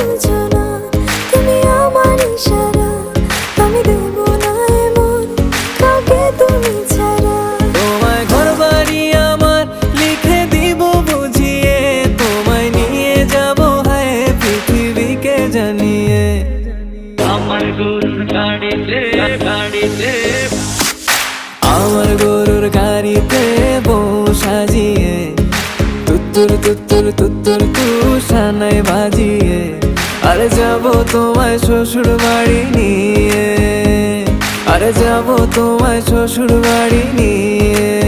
বুঝো না, তুমি আমার ইশারা, আমি দেব না এমন কাউকে তুমি ছাড়া। তোমায় ঘরবাড়ি আমার লিখে দিব বুঝিয়ে, তোমায় নিয়ে যাব হায় পৃথিবীকে জানিয়ে। আমার গরুর গাড়িতে গাড়িতে আমার গরুর গাড়িতে বউ সাজিয়ে, তুত্তুর তুত্তুর তুত্তুর তুষানায় বাজিয়ে, আরে যাব তোমায় শ্বশুর বাড়ি নিয়ে, আরে যাব তোমায় শ্বশুর বাড়ি নিয়ে।